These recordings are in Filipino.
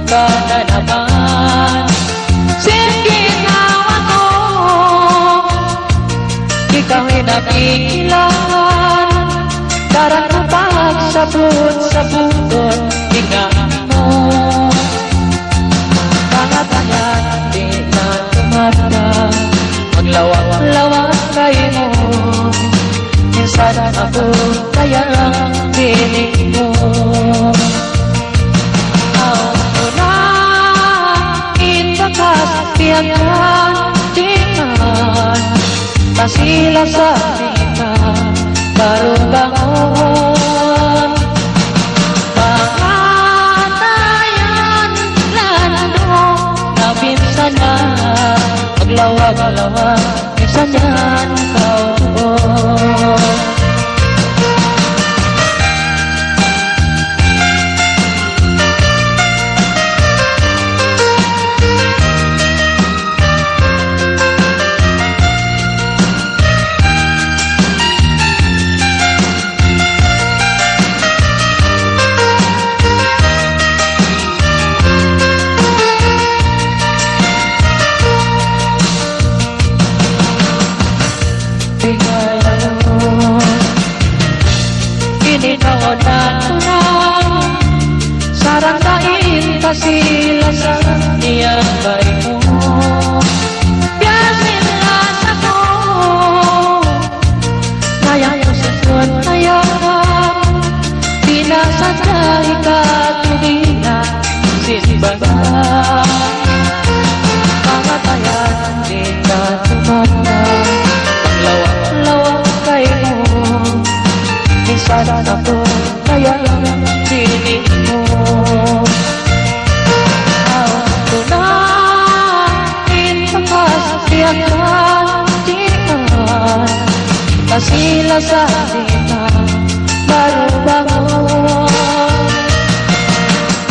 ka na naman. Sige na ako, ikaw'y napigilan. Darang pagsabot-sabuton, ikaw mo. Pangatangan, di na tumata. Maglawak-lawak kayo mo. Minsan ako kaya ang piling mo. Ako na itakas piyakan, kasila sa kita baru bangun. Pangatayan lando na minsan na maglawak-lawak, minsan yan kau. Sarang kain kasila sa niyang baik mo. Biasinlas ako, nayang kususun nayang binasadya ikatubina sinbaga. Pangatayan di na tumanda, paglawak-lawak kayo mo. Minsan ako kaya piling mo. Ako na ipagkasyakan diyan, kasila sa kita baru bangun.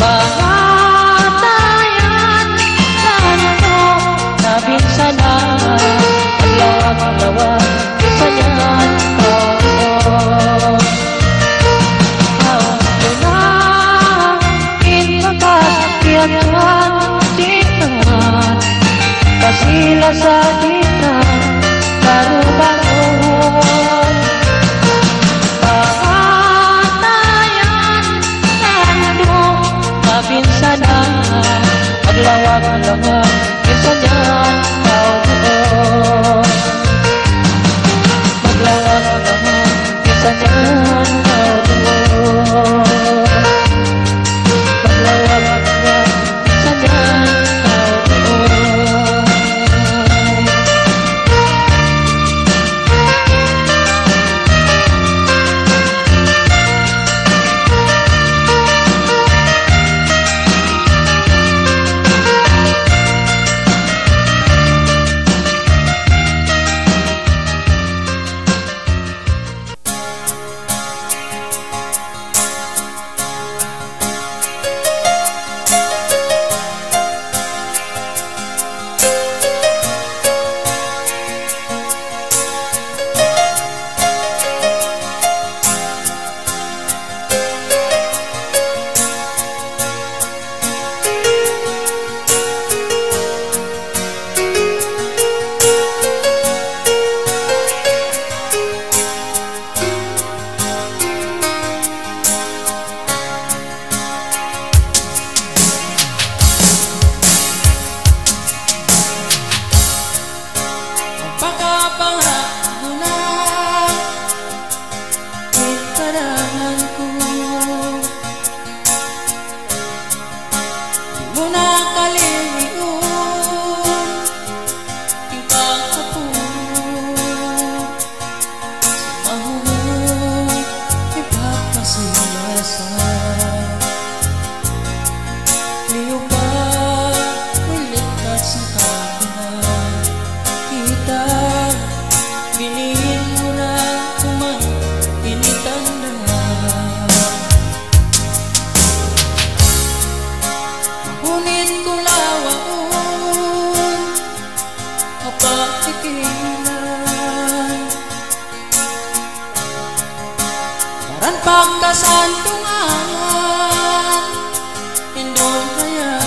Pangatayan lalo na minsan na maglawak-lawak, minsan yan kasila sa kita baru bangun. Pangatayan lalo mabinsan na maglawak-lawak, minsan yan kau buo. Maglawak-lawak, minsan yan kau buo. Maglawak-lawak, minsan yan kau buo. Pagkasantungan indong kaya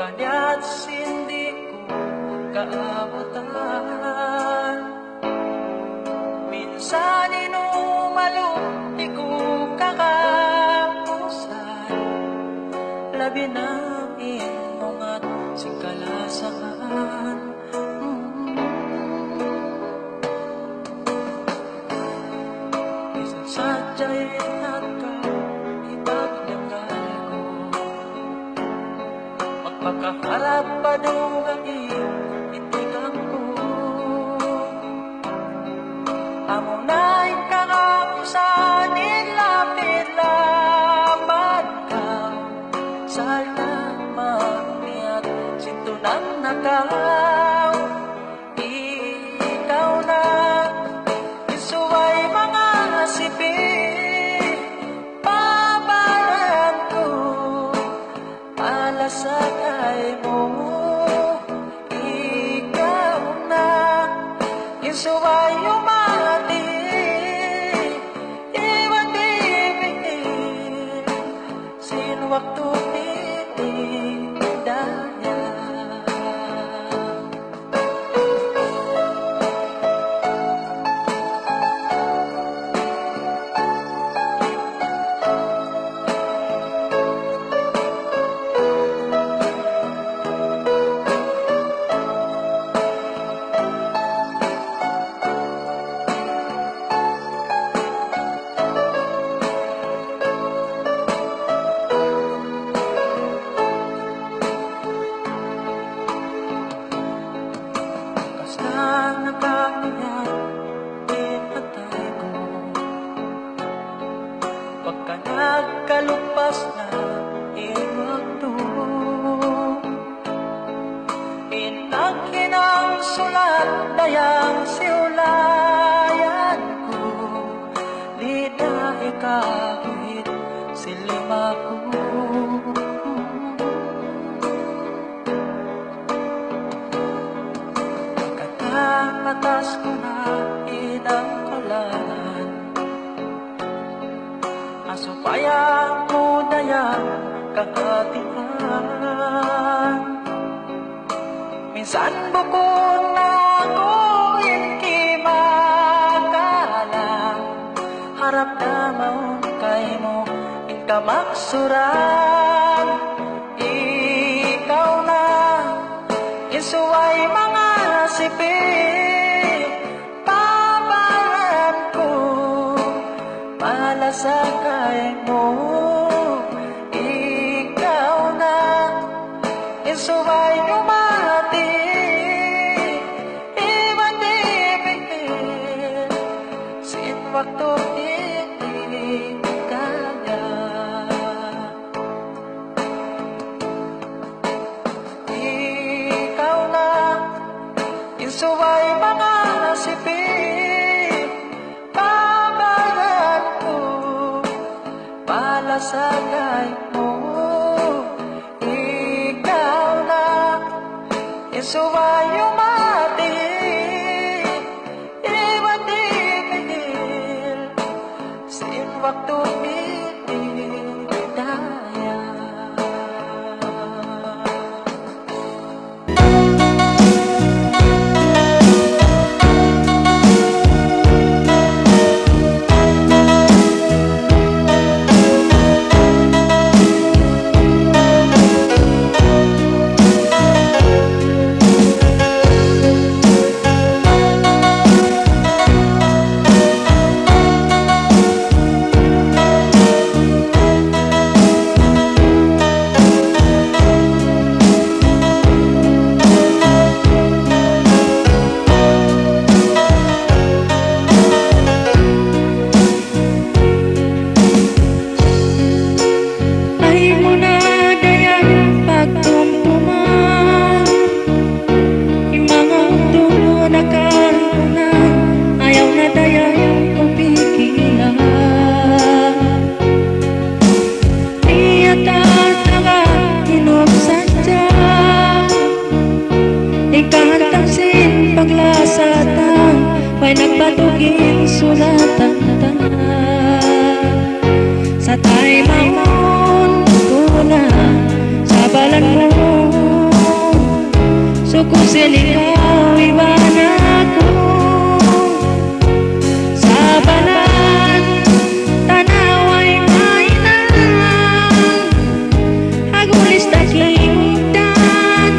Pagkanya't sindi ko kaabutan. Minsan inumalo di ko kakapusan. Labi na imong at sikalasan. Isang sadya'y at ka ipagdangal ko. Magpakaharap pa nung ang itigang ko. Amo na'y kakakusanin lapit lamang ka. Salamat niya't sintunang nakaw. Ikaw na isuway mga sipi. Pabaran ko alasakay mo. Ikaw na isuway umati. Iwan bibigil sin waktu daya. Pagka nagkalupas na iwagto, pinaghinang sulat dayang siulayan ko. Di na ikahit silima ko. Pagkatamatas ko na inang kalanan, asupaya mo dayang kakatihan. Minsan bukod na ako ikimakalang, harap na maungkay mo ikamaksuran. Ikaw na isuway mga sipi. Pabaran ko malasakay mo. Ikaw na isuway umati. Iwan bibigil sin waktu hindi kaya. Ikaw na isuway mga sipi. Pabaran ko malasakay mo. Ikaw na isuway umati. Iwan bibigil sin waktu hindi daya. May nagbatugin sulatan sa tayo mamon ko na sa balan mo. Suku silikaw iban ako sa balan tanaway mainang agulis takingdan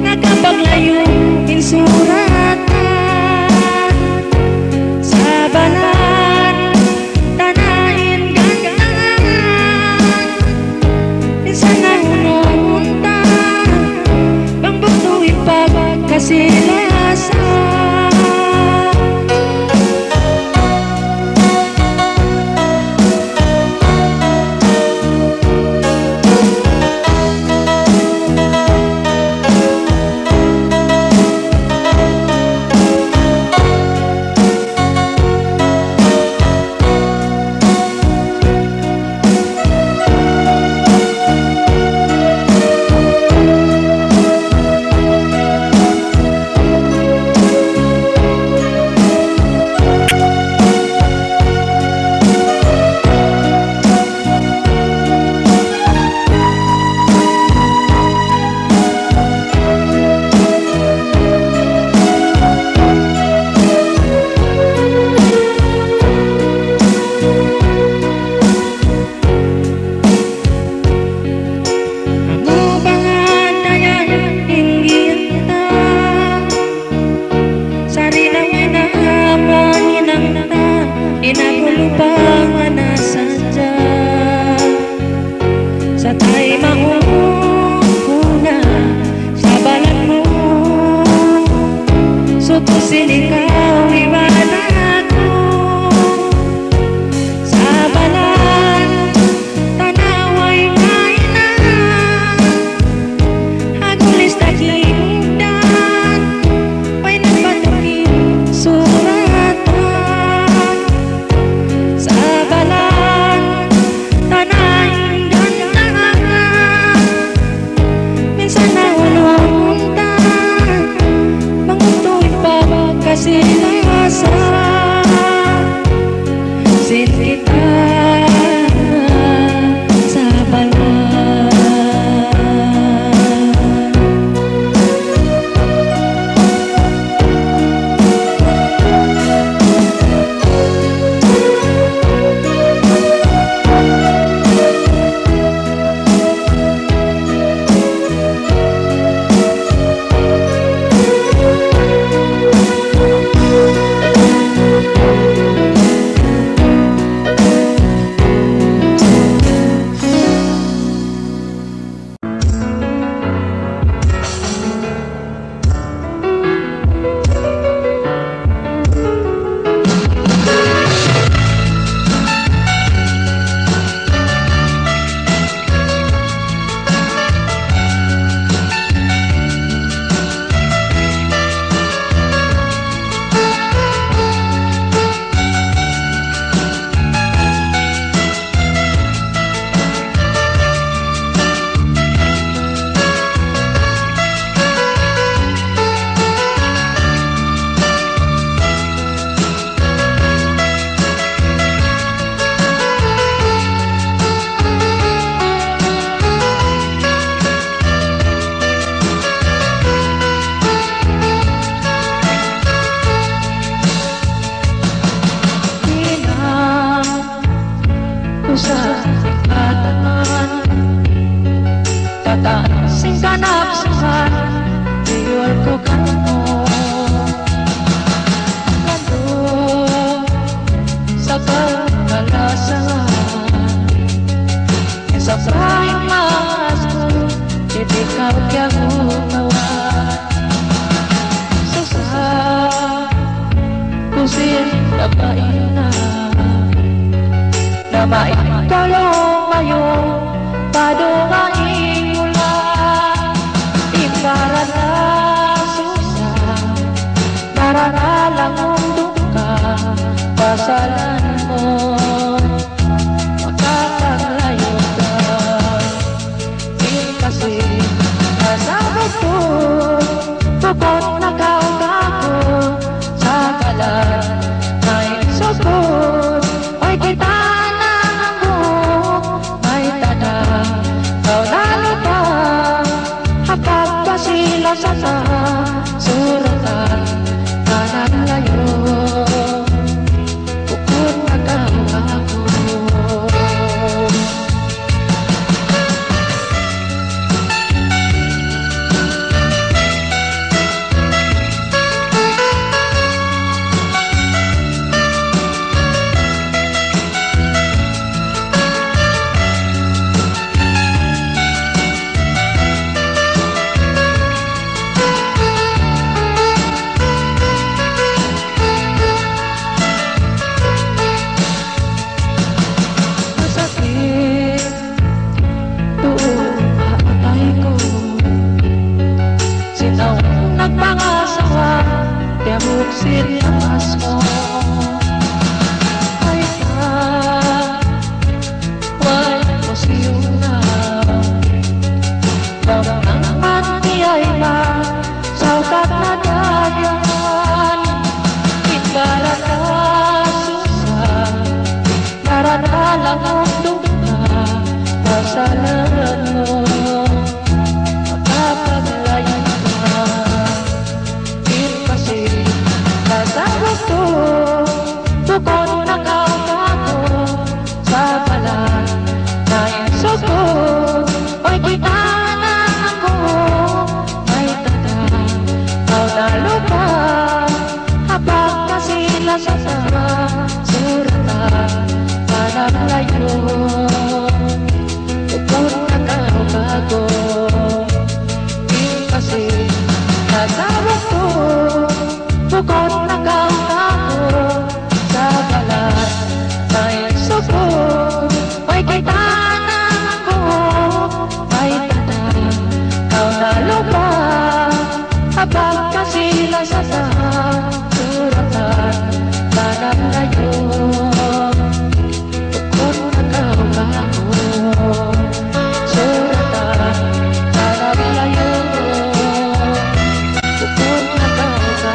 nakapaglayo insuratan sa balan tanahin gangan minsan na hununta pangbutuin pagkasilasan. Inagulupan na sadya sa tayo mauna sa balat mo sutusin ikaw iwan ako sa balat tanaway mainang agulis takingdan may nagpatukin suratan sa balan tanahin gangan minsan na hununta mangutuin pagkasilasan sin kita sa balan. Sing kanapsan Diyol ko kamo Kado sa pagkalasan Sa prahing mas ko Hindi ka magkagunawan Sa kusin na paina Na maikalong ngayon padungain mula para na susah naranalang mundo ka pasalan mo makakalayo ka kasi nasabi ko bukod na kaugago sa kalan ay sukod ay kita na mo may tanang kau lalo pa kapag sila sa suratan kanan layo bukod nagkakago. Buksin ang asmo ay ka walang posiyong na bawang mati ay na saukat na dayan imbara ka susah para dalang mundo na pasalan mo makapaglayan ka kasi kasama ko bukod nakautato sa balat na insukot oy kita na ako may tata kau na lupa habang kasila sa suratan parang layo bukod nakautato kasi kasama ko bukod nakautato sa balat na insukot may kita na ako may tata kau na lupa habang kasila sa suratan parang layo bukod nakautato suratan parang layo bukod nakautato.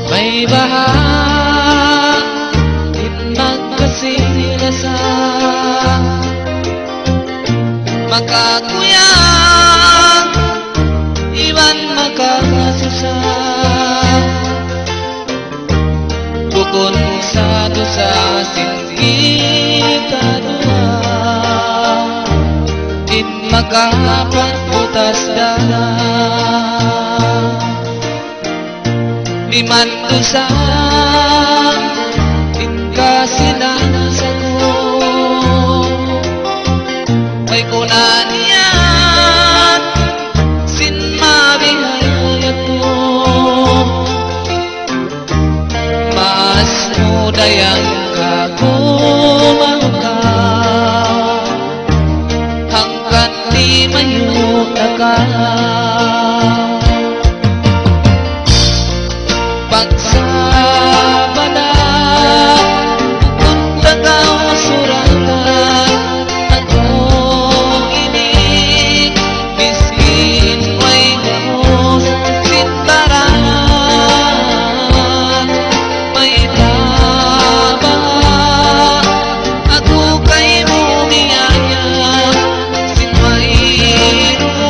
May bahagin magkasilasa makakuyang iban makakasusa bukod sa dosa kita dua in makapaputas dalam di mandusan inkasinan ko may kunanian sin mabihayat mo mas muda yang kagumang ka hanggang di mayutakan pagsabalan kung tagaw suratan ako inig miskin may gamos sintaran may taba ako kay mo niyaya sin mayroon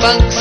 pagsasabi